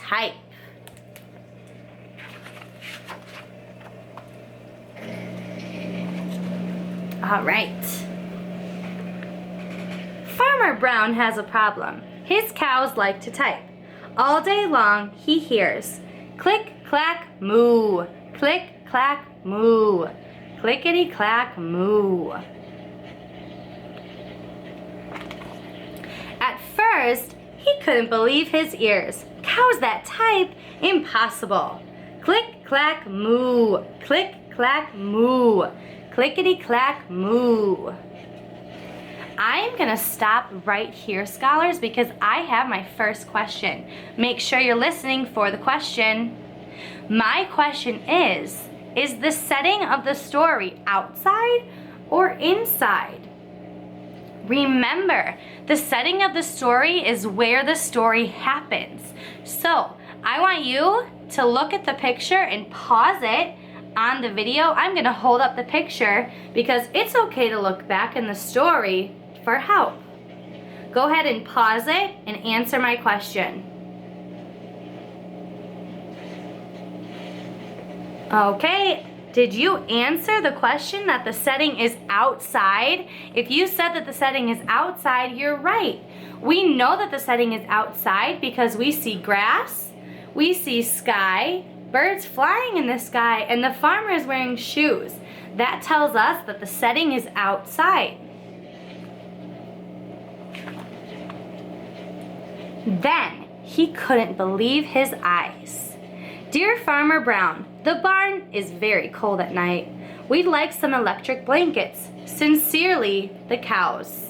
type? All right. Farmer Brown has a problem. His cows like to type. All day long he hears click, clack, moo. Click, clack, moo. Clickety, clack, moo. At first, he couldn't believe his ears. Cows that type? Impossible. Click, clack, moo. Click, clack, moo. Clickety, clack, moo. I'm gonna stop right here, scholars, because I have my first question. Make sure you're listening for the question. My question is the setting of the story outside or inside? Remember, the setting of the story is where the story happens. So, I want you to look at the picture and pause it on the video. I'm gonna hold up the picture because it's okay to look back in the story for help. Go ahead and pause it and answer my question. Okay, did you answer the question that the setting is outside? If you said that the setting is outside, you're right. We know that the setting is outside because we see grass, we see sky, birds flying in the sky, and the farmer is wearing shoes. That tells us that the setting is outside. Then he couldn't believe his eyes. Dear Farmer Brown, the barn is very cold at night. We'd like some electric blankets. Sincerely, the cows.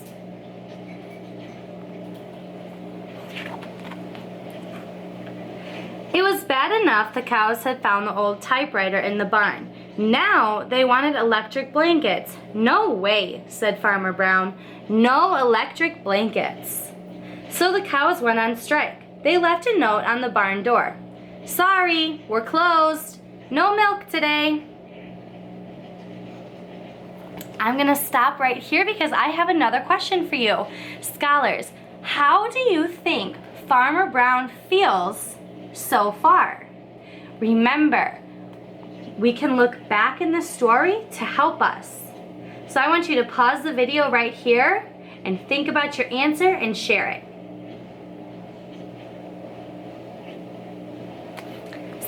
It was bad enough the cows had found the old typewriter in the barn. Now they wanted electric blankets. No way, said Farmer Brown. No electric blankets. So the cows went on strike. They left a note on the barn door. Sorry, we're closed. No milk today. I'm gonna stop right here because I have another question for you. Scholars, how do you think Farmer Brown feels so far? Remember, we can look back in the story to help us. So I want you to pause the video right here and think about your answer and share it.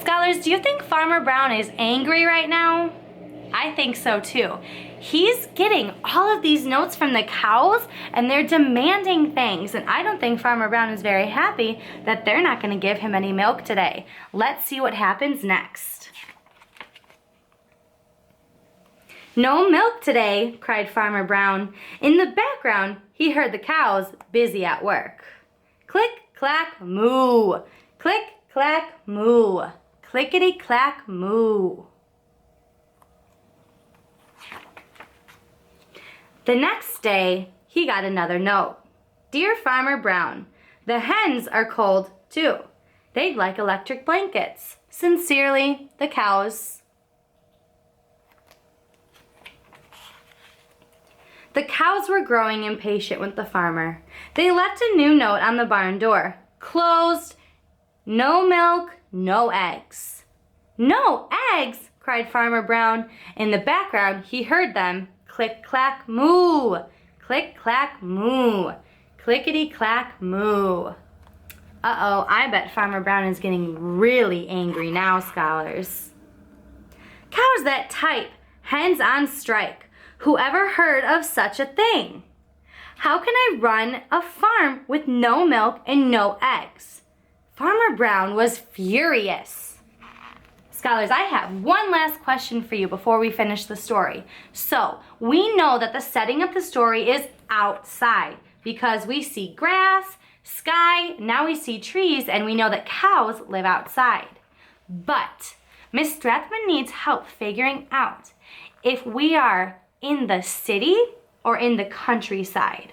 Scholars, do you think Farmer Brown is angry right now? I think so too. He's getting all of these notes from the cows and they're demanding things, and I don't think Farmer Brown is very happy that they're not going to give him any milk today. Let's see what happens next. No milk today, cried Farmer Brown. In the background, he heard the cows busy at work. Click, clack, moo. Click, clack, moo. Clickety, clack, moo. The next day, he got another note. Dear Farmer Brown, the hens are cold too. They'd like electric blankets. Sincerely, the cows. The cows were growing impatient with the farmer. They left a new note on the barn door. Closed. No milk, no eggs. No eggs, cried Farmer Brown. In the background, he heard them. Click, clack, moo. Click, clack, moo. Clickety, clack, moo. Uh-oh, I bet Farmer Brown is getting really angry now, scholars. Cows that type, hens on strike. Whoever heard of such a thing? How can I run a farm with no milk and no eggs? Farmer Brown was furious. Scholars, I have one last question for you before we finish the story. So, we know that the setting of the story is outside because we see grass, sky, now we see trees, and we know that cows live outside. But Miss Strathman needs help figuring out if we are in the city or in the countryside.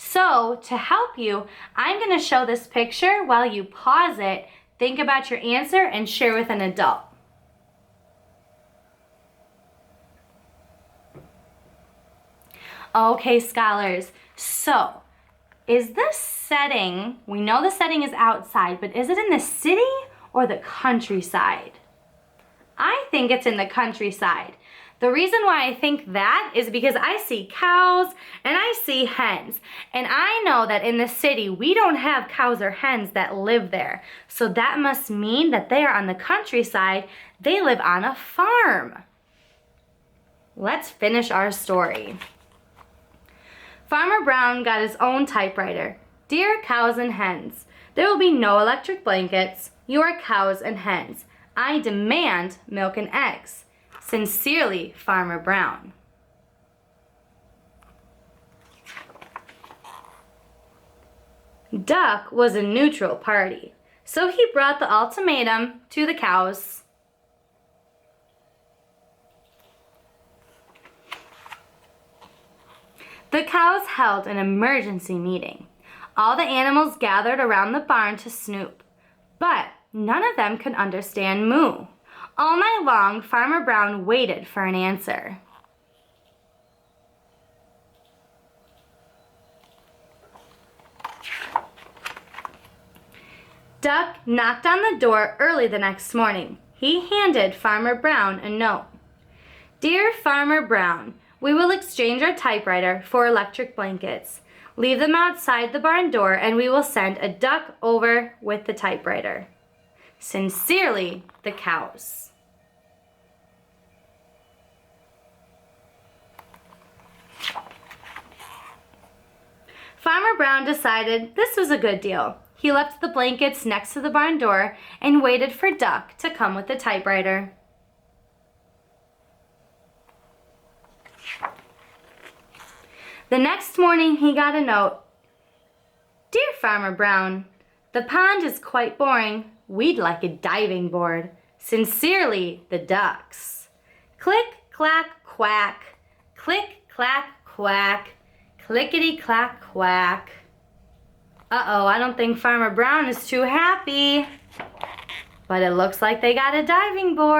So, to help you, I'm going to show this picture while you pause it, think about your answer, and share with an adult. Okay, scholars, so Is the setting, we know the setting is outside, but is it in the city or the countryside? I think it's in the countryside. The reason why I think that is because I see cows and I see hens. And I know that in the city, we don't have cows or hens that live there. So that must mean that they are on the countryside. They live on a farm. Let's finish our story. Farmer Brown got his own typewriter. Dear cows and hens, there will be no electric blankets. You are cows and hens. I demand milk and eggs. Sincerely, Farmer Brown. Duck was a neutral party, so he brought the ultimatum to the cows. The cows held an emergency meeting. All the animals gathered around the barn to snoop, but none of them could understand moo. All night long, Farmer Brown waited for an answer. Duck knocked on the door early the next morning. He handed Farmer Brown a note. Dear Farmer Brown, we will exchange our typewriter for electric blankets. Leave them outside the barn door and we will send a duck over with the typewriter. Sincerely, the cows. Farmer Brown decided this was a good deal. He left the blankets next to the barn door and waited for Duck to come with the typewriter. The next morning he got a note. Dear Farmer Brown, the pond is quite boring. We'd like a diving board. Sincerely, the ducks. Click, clack, quack. Click, clack, quack. Clickety, clack, quack. Uh-oh, I don't think Farmer Brown is too happy. But it looks like they got a diving board.